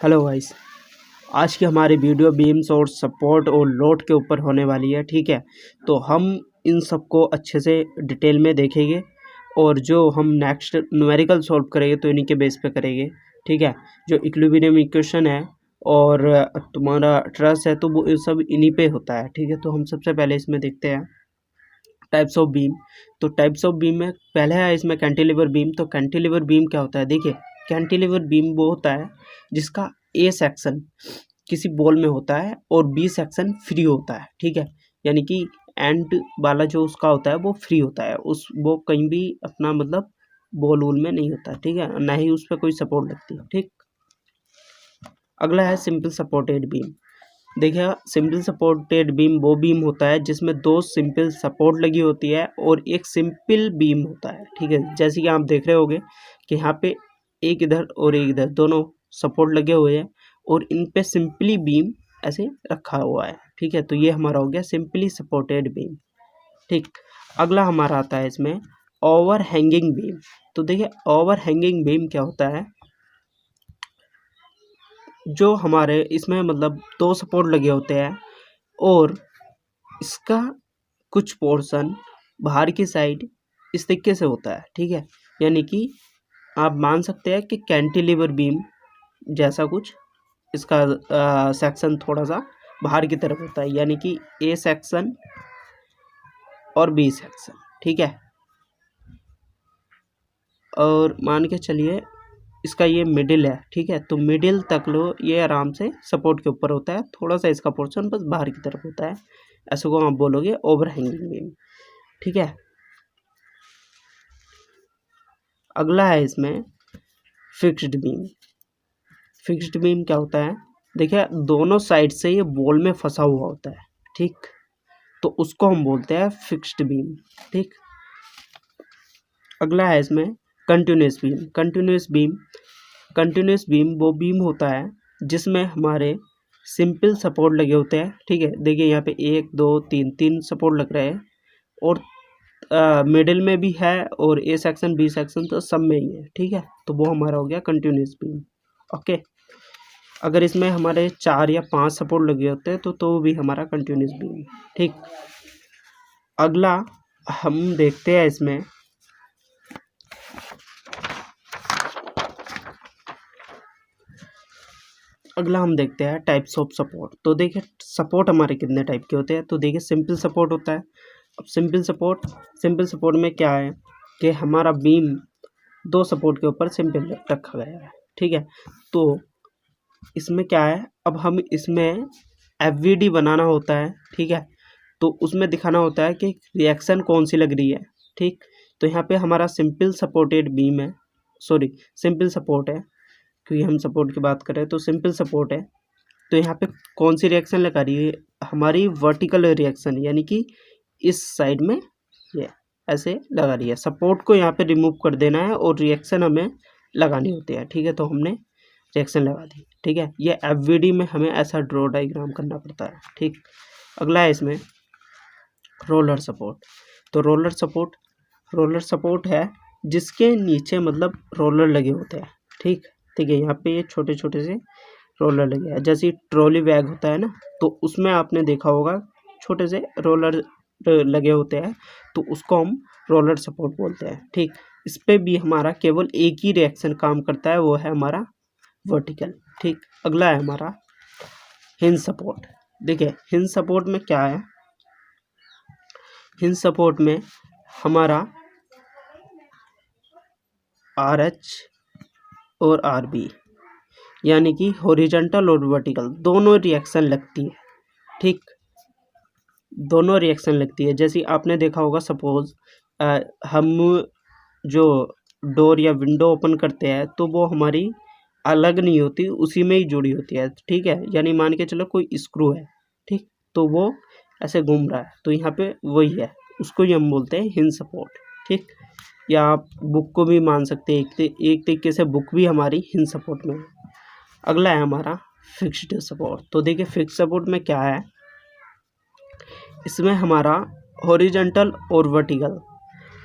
Hello guys. आज की हमारी वीडियो बीम्स और सपोर्ट और लोड के ऊपर होने वाली है। ठीक है, तो हम इन सबको अच्छे से डिटेल में देखेंगे और जो हम नेक्स्ट न्यूमेरिकल सॉल्व करेंगे तो इन्हीं के बेस पे करेंगे। ठीक है, जो इक्विलिब्रियम इक्वेशन है और तुम्हारा ट्रस्ट है तो वो ये सब इन्हीं पे होता है। ठीक है, तो हम सबसे पहले इसमें देखते हैं टाइप्स ऑफ बीम। तो टाइप्स ऑफ बीम में पहले है इसमें कैंटिलीवर बीम। तो कैंटिलीवर बीम क्या होता है? देखिए, कैंटिलीवर बीम वो होता है जिसका ए सेक्शन किसी बॉल में होता है और बी सेक्शन फ्री होता है। ठीक है, यानी कि एंड वाला जो उसका होता है वो फ्री होता है, वो कहीं भी अपना मतलब बॉल वूल में नहीं होता। ठीक है, ना ही उस पर कोई सपोर्ट लगती है। ठीक, अगला है सिंपल सपोर्टेड बीम। देखिए, सिंपल सपोर्टेड बीम वो बीम होता है जिसमें दो सिंपल सपोर्ट लगी होती है और एक सिंपल बीम होता है। ठीक है, जैसे कि आप देख रहे होगे कि यहाँ पे एक इधर और एक इधर दोनों सपोर्ट लगे हुए हैं और इन पे सिंपली बीम ऐसे रखा हुआ है। ठीक है, तो ये हमारा हो गया सिंपली सपोर्टेड बीम। ठीक, अगला हमारा आता है इसमें ओवर हैंगिंग बीम। तो देखिए, ओवर हैंगिंग बीम क्या होता है? जो हमारे इसमें मतलब दो सपोर्ट लगे होते हैं और इसका कुछ पोर्शन बाहर की साइड इस तरीके से होता है। ठीक है, यानी कि आप मान सकते हैं कि कैंटिलीवर बीम जैसा कुछ इसका सेक्शन थोड़ा सा बाहर की तरफ होता है, यानी कि ए सेक्शन और बी सेक्शन। ठीक है, और मान के चलिए इसका ये मिडिल है। ठीक है, तो मिडिल तक लो ये आराम से सपोर्ट के ऊपर होता है, थोड़ा सा इसका पोर्शन बस बाहर की तरफ होता है। ऐसे को आप बोलोगे ओवर हैंगिंग बीम। ठीक है, अगला है इसमें फिक्स्ड बीम। फिक्स्ड बीम क्या होता है? देखिए, दोनों साइड से ये बॉल में फंसा हुआ होता है। ठीक, तो उसको हम बोलते हैं फिक्स्ड बीम। ठीक, अगला है इसमें कंटिन्यूस बीम। कंटिन्यूस बीम वो बीम होता है जिसमें हमारे सिंपल सपोर्ट लगे होते हैं। ठीक है, देखिए यहाँ पे एक दो तीन सपोर्ट लग रहे हैं और मिडिल में भी है और ए सेक्शन बी सेक्शन तो सब में ही है। ठीक है, तो वो हमारा हो गया कंटिन्यूस बीम। ओके, अगर इसमें हमारे 4 या 5 सपोर्ट लगे होते हैं तो भी हमारा कंटिन्यूस बीम। ठीक, अगला हम देखते हैं इसमें टाइप्स ऑफ सपोर्ट। तो देखिए, सपोर्ट हमारे कितने टाइप के होते हैं? तो देखिए, सिंपल सपोर्ट होता है। अब सिंपल सपोर्ट में क्या है कि हमारा बीम दो सपोर्ट के ऊपर सिंपल रखा गया है। ठीक है, तो इसमें क्या है, अब हम इसमें एफवीडी बनाना होता है। ठीक है, तो उसमें दिखाना होता है कि रिएक्शन कौन सी लग रही है। ठीक, तो यहाँ पे हमारा सिंपल सपोर्टेड बीम है, सॉरी सिंपल सपोर्ट है क्योंकि हम सपोर्ट की बात कर रहे हैं, तो सिंपल सपोर्ट है। तो यहाँ पे कौन सी रिएक्शन लगा रही है? हमारी वर्टिकल रिएक्शन, यानी कि इस साइड में ये ऐसे लगा रही है। सपोर्ट को यहाँ पे रिमूव कर देना है और रिएक्शन हमें लगानी होती है। ठीक है, तो हमने रिएक्शन लगा दी। ठीक है, ये एफवीडी में हमें ऐसा ड्रॉ डायग्राम करना पड़ता है। ठीक, अगला है इसमें रोलर सपोर्ट। तो रोलर सपोर्ट है जिसके नीचे मतलब रोलर लगे होते हैं। ठीक है, यहाँ पे ये छोटे छोटे से रोलर लगे हैं, जैसे ट्रॉली बैग होता है ना, तो उसमें आपने देखा होगा छोटे से रोलर लगे होते हैं, तो उसको हम रोलर सपोर्ट बोलते हैं। ठीक, इस पे भी हमारा केवल एक ही रिएक्शन काम करता है, वो है हमारा वर्टिकल। ठीक, अगला है हमारा हिंज सपोर्ट। देखिए, हिंज सपोर्ट में क्या है? हिंज सपोर्ट में हमारा RH और RB यानी कि हॉरिजॉन्टल और वर्टिकल दोनों रिएक्शन लगती है। ठीक, दोनों रिएक्शन लगती है। जैसे आपने देखा होगा, सपोज हम जो डोर या विंडो ओपन करते हैं तो वो हमारी अलग नहीं होती, उसी में ही जुड़ी होती है। ठीक है, यानी मान के चलो कोई स्क्रू है, ठीक, तो वो ऐसे घूम रहा है, तो यहाँ पे वही है, उसको ही हम बोलते हैं हिंज सपोर्ट। ठीक, या आप बुक को भी मान सकते हैं, एक तरीके से बुक भी हमारी हिंज सपोर्ट में है। अगला है हमारा फिक्स्ड सपोर्ट। तो देखिए, फिक्स्ड सपोर्ट में क्या है? इसमें हमारा हॉरिजॉन्टल और वर्टिकल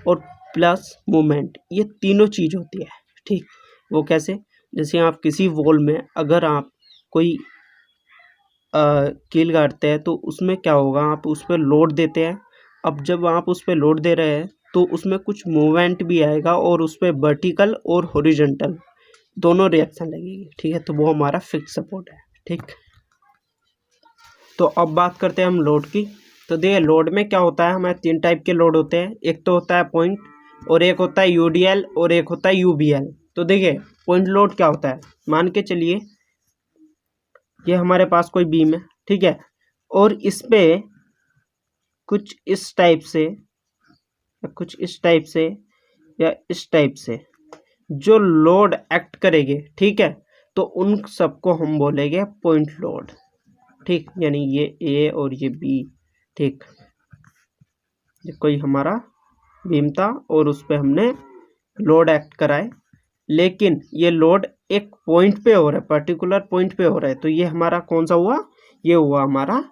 और प्लस मूवमेंट, ये तीनों चीज़ होती है। ठीक, वो कैसे? जैसे आप किसी वॉल में अगर आप कोई कील गाड़ते हैं तो उसमें क्या होगा, आप उस पर लोड देते हैं। अब जब आप उस पर लोड दे रहे हैं तो उसमें कुछ मूवमेंट भी आएगा और उस पर वर्टिकल और हॉरिजॉन्टल दोनों रिएक्शन लगेगी, ठीक है। तो वो हमारा फिक्स सपोर्ट है, ठीक। तो अब बात करते हैं हम लोड की। तो देखिए लोड में क्या होता है, हमारे 3 टाइप के लोड होते हैं। एक तो होता है पॉइंट, और एक होता है यूडीएल, और एक होता है यूबीएल। तो देखिए पॉइंट लोड क्या होता है, मान के चलिए ये हमारे पास कोई बीम है, ठीक है, और इस पे कुछ इस टाइप से या कुछ इस टाइप से या इस टाइप से जो लोड एक्ट करेंगे, ठीक है, तो उन सबको हम बोलेंगे पॉइंट लोड, ठीक। यानी ये ए और ये बी, ठीक। ये कोई हमारा बीम था और उस पे हमने लोड एक्ट कराए, लेकिन ये लोड एक पॉइंट पे हो रहा है, पर्टिकुलर पॉइंट पे हो रहा है। तो ये हमारा कौन सा हुआ, ये हुआ हमारा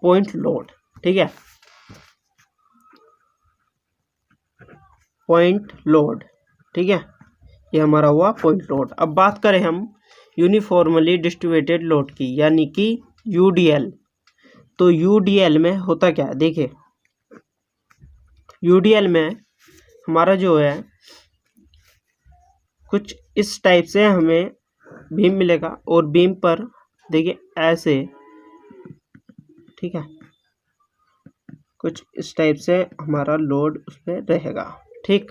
पॉइंट लोड, ठीक है, पॉइंट लोड, ठीक है। ये हमारा हुआ पॉइंट लोड। अब बात करें हम यूनिफॉर्मली डिस्ट्रीब्यूटेड लोड की, यानी कि यूडीएल। तो यूडीएल में होता क्या है, देखिए यूडीएल में हमारा जो है कुछ इस टाइप से हमें बीम मिलेगा, और बीम पर देखिए ऐसे, ठीक है, कुछ इस टाइप से हमारा लोड उस पर रहेगा, ठीक।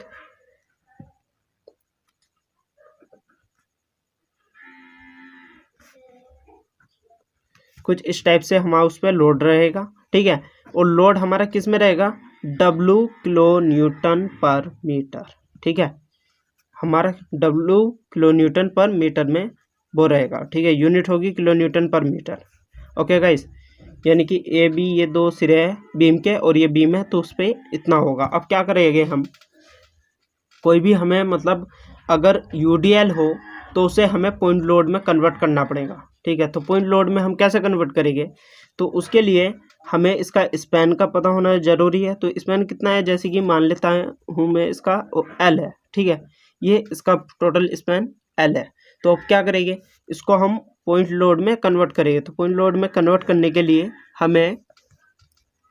कुछ इस टाइप से हमारा उस पर लोड रहेगा, ठीक है। और लोड हमारा किस में रहेगा, W किलो न्यूटन पर मीटर, ठीक है। हमारा W किलो न्यूटन पर मीटर में वो रहेगा, ठीक है। यूनिट होगी किलो न्यूटन पर मीटर। ओके गाइस, यानी कि ए बी ये 2 सिरे हैं बीम के, और ये बीम है तो उस पर इतना होगा। अब क्या करेंगे हम, कोई भी हमें मतलब अगर यूडीएल हो तो उसे हमें पॉइंट लोड में कन्वर्ट करना पड़ेगा, ठीक है। तो पॉइंट लोड में हम कैसे कन्वर्ट करेंगे, तो उसके लिए हमें इसका स्पैन का पता होना ज़रूरी है। तो स्पैन कितना है, जैसे कि मान लेता हूँ मैं इसका एल है, ठीक है, ये इसका टोटल स्पैन एल है। तो अब क्या करेंगे, इसको हम पॉइंट लोड में कन्वर्ट करेंगे। तो पॉइंट लोड में कन्वर्ट करने के लिए हमें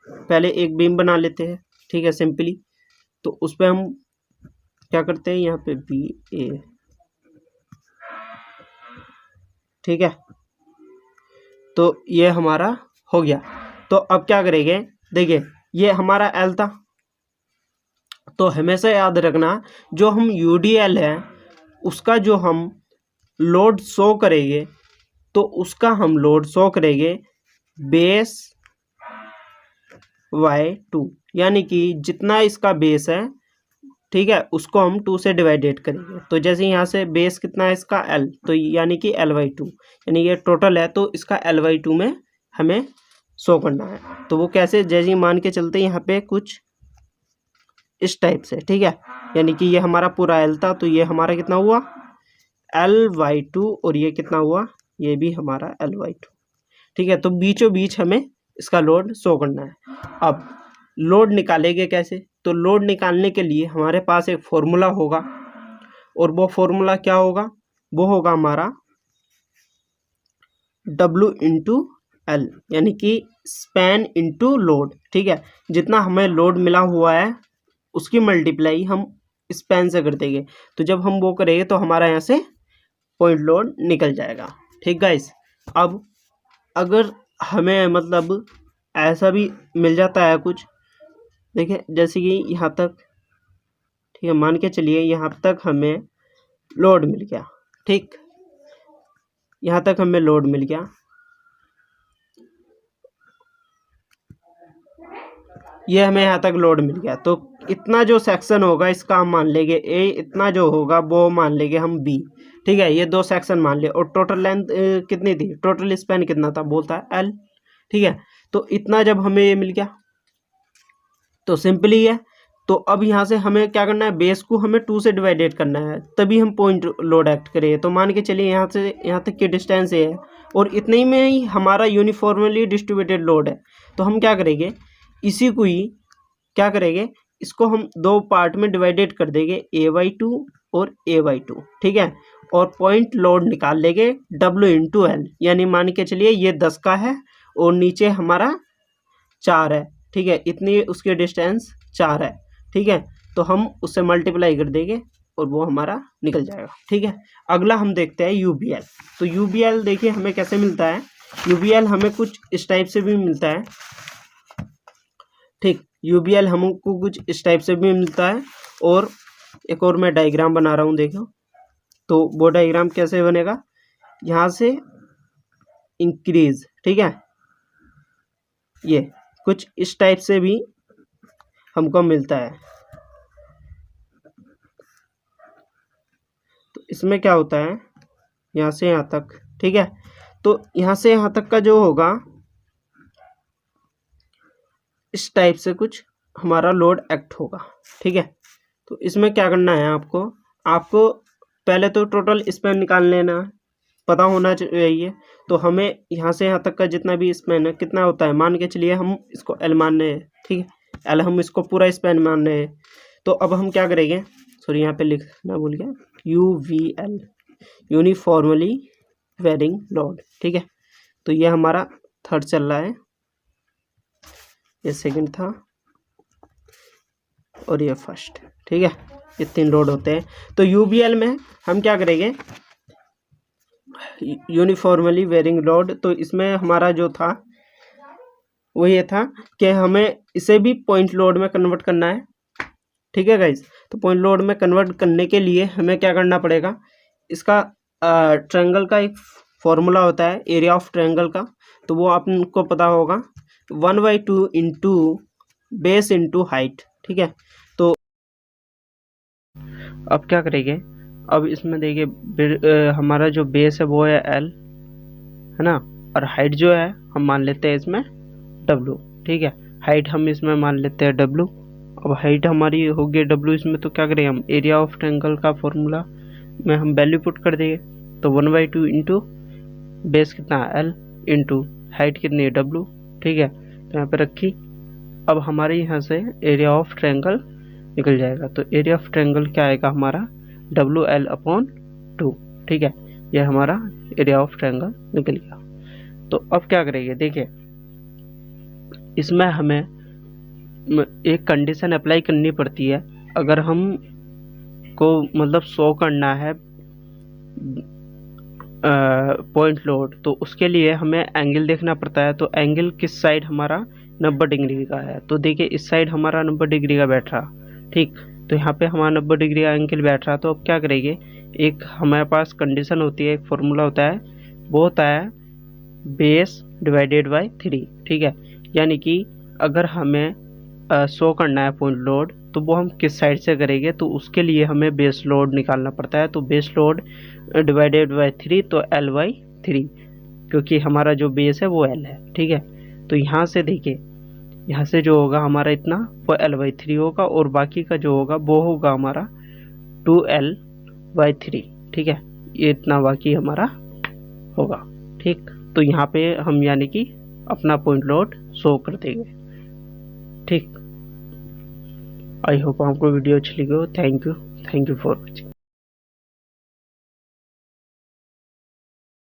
पहले एक बीम बना लेते हैं, ठीक है, सिंपली। तो उस पर हम क्या करते हैं, यहाँ पे बी ए, ठीक है। तो ये हमारा हो गया। तो अब क्या करेंगे, देखिए ये हमारा एल था, तो हमेशा याद रखना जो हम यूडीएल है उसका जो हम लोड शो करेंगे, तो उसका हम लोड शो करेंगे बेस बाय 2, यानी कि जितना इसका बेस है, ठीक है, उसको हम 2 से डिवाइडेड करेंगे। तो जैसे यहाँ से बेस कितना है इसका L, तो यानी कि L/2, यानी ये टोटल है तो इसका L/2 में हमें शो करना है। तो वो कैसे, जैसे मान के चलते हैं यहाँ पे कुछ इस टाइप से, ठीक है, यानी कि ये हमारा पूरा L था, तो ये हमारा कितना हुआ L/2, और ये कितना हुआ, ये भी हमारा L/2, ठीक है। तो बीचों बीच हमें इसका लोड शो करना है। अब लोड निकालेंगे कैसे, तो लोड निकालने के लिए हमारे पास एक फॉर्मूला होगा, और वो फॉर्मूला क्या होगा, वो होगा हमारा W इंटू एल, यानी कि स्पैन इंटू लोड, ठीक है। जितना हमें लोड मिला हुआ है उसकी मल्टीप्लाई हम स्पैन से कर देंगे। तो जब हम वो करेंगे तो हमारा यहाँ से पॉइंट लोड निकल जाएगा, ठीक गाइस। अब अगर हमें मतलब ऐसा भी मिल जाता है कुछ, देखिए जैसे कि यहाँ तक, ठीक है, मान के चलिए यहाँ तक हमें लोड मिल गया, ठीक, यहाँ तक हमें लोड मिल गया, ये हमें यहाँ तक लोड मिल गया। तो इतना जो सेक्शन होगा इसका हम मान लेंगे ए, इतना जो होगा वो मान लेंगे हम बी, ठीक है। ये 2 सेक्शन मान लिए, और टोटल लेंथ कितनी थी, टोटल स्पैन कितना था, बोलता है एल, ठीक है। तो इतना जब हमें ये मिल गया तो सिंपली है। तो अब यहाँ से हमें क्या करना है, बेस को हमें 2 से डिवाइडेड करना है, तभी हम पॉइंट लोड एक्ट करेंगे। तो मान के चलिए यहाँ से यहाँ तक की डिस्टेंस है, और इतने ही में ही हमारा यूनिफॉर्मली डिस्ट्रीब्यूटेड लोड है। तो हम क्या करेंगे, इसी को ही क्या करेंगे, इसको हम 2 पार्ट में डिवाइडेड कर देंगे, A/2 और A/2, ठीक है। और पॉइंट लोड निकाल लेंगे W/L, यानी मान के चलिए ये 10 का है और नीचे हमारा 4 है, ठीक है, इतनी उसकी डिस्टेंस 4 है, ठीक है, तो हम उससे मल्टीप्लाई कर देंगे और वो हमारा निकल जाएगा, ठीक है। अगला हम देखते हैं UBL। तो UBL देखिए हमें कैसे मिलता है, UBL हमें कुछ इस टाइप से भी मिलता है, ठीक, UBL हमको कुछ इस टाइप से भी मिलता है। और एक और मैं डायग्राम बना रहा हूँ, देखो, तो वो डायग्राम कैसे बनेगा, यहाँ से इंक्रीज, ठीक है, ये कुछ इस टाइप से भी हमको मिलता है। तो इसमें क्या होता है, यहाँ से यहाँ तक, ठीक है, तो यहाँ से यहाँ तक का जो होगा इस टाइप से कुछ हमारा लोड एक्ट होगा, ठीक है। तो इसमें क्या करना है, आपको पहले तो टोटल स्पैन निकाल लेना है, पता होना चाहिए। तो हमें यहाँ से यहाँ तक का जितना भी स्पैन है कितना होता है, मान के चलिए हम इसको L मान रहे हैं, ठीक है, L हम इसको पूरा स्पैन मान रहे हैं। तो अब हम क्या करेंगे, सॉरी यहाँ पे लिखना भूल गया, UVL, यूनिफॉर्मली वेरिंग लोड, ठीक है। तो ये हमारा थर्ड चल रहा है, ये सेकंड था और ये फर्स्ट, ठीक है, ये 3 लोड होते हैं। तो UBL में हम क्या करेंगे, यूनिफॉर्मली वेरिंग लोड, तो इसमें हमारा जो था वो ये था कि हमें इसे भी पॉइंट लोड में कन्वर्ट करना है, ठीक है गाइज। तो पॉइंट लोड में कन्वर्ट करने के लिए हमें क्या करना पड़ेगा, इसका ट्रायंगल का एक फॉर्मूला होता है एरिया ऑफ ट्रायंगल का, तो वो आपको पता होगा 1/2 इंटू बेस इंटू हाइट, ठीक है। तो अब क्या करेंगे, अब इसमें देखिए हमारा जो बेस है वो है L, है ना, और हाइट जो है हम मान लेते हैं इसमें W, ठीक है, हाइट हम इसमें मान लेते हैं W। अब हाइट हमारी होगी W इसमें, तो क्या करेंगे हम एरिया ऑफ ट्रायंगल का फॉर्मूला में हम वैल्यू पुट कर देंगे। तो 1/2 इंटू बेस कितना L इंटू हाइट कितनी है W, ठीक है, तो यहाँ पे रखी। अब हमारे यहाँ से एरिया ऑफ ट्रायंगल निकल जाएगा। तो एरिया ऑफ ट्रायंगल क्या आएगा हमारा, WL/2, ठीक है, यह हमारा एरिया ऑफ ट्रायंगल निकल गया। तो अब क्या करेंगे, देखिए इसमें हमें एक कंडीशन अप्लाई करनी पड़ती है। अगर हम को मतलब शो करना है पॉइंट लोड, तो उसके लिए हमें एंगल देखना पड़ता है। तो एंगल किस साइड हमारा 90 डिग्री का है, तो देखिए इस साइड हमारा 90 डिग्री का बैठ रहा, ठीक, तो यहाँ पे हमारा 90 डिग्री का एंगल बैठ रहा। तो अब क्या करेंगे, एक हमारे पास कंडीशन होती है, एक फॉर्मूला होता है, वो होता है बेस डिवाइडेड बाय 3, ठीक है, यानी कि अगर हमें शो करना है पॉइंट लोड तो वो हम किस साइड से करेंगे, तो उसके लिए हमें बेस लोड निकालना पड़ता है। तो बेस लोड डिवाइडेड बाय 3, तो L/3, क्योंकि हमारा जो बेस है वो L है, ठीक है। तो यहाँ से देखिए, यहाँ से जो होगा हमारा इतना वो L/3 होगा, और बाकी का जो होगा वो होगा हमारा 2L/3, ठीक है, ये इतना बाकी हमारा होगा, ठीक। तो यहाँ पे हम यानी कि अपना पॉइंट लोड शो कर देंगे, ठीक। आई होप आपको वीडियो अच्छी लगी हो। Thank you for watching.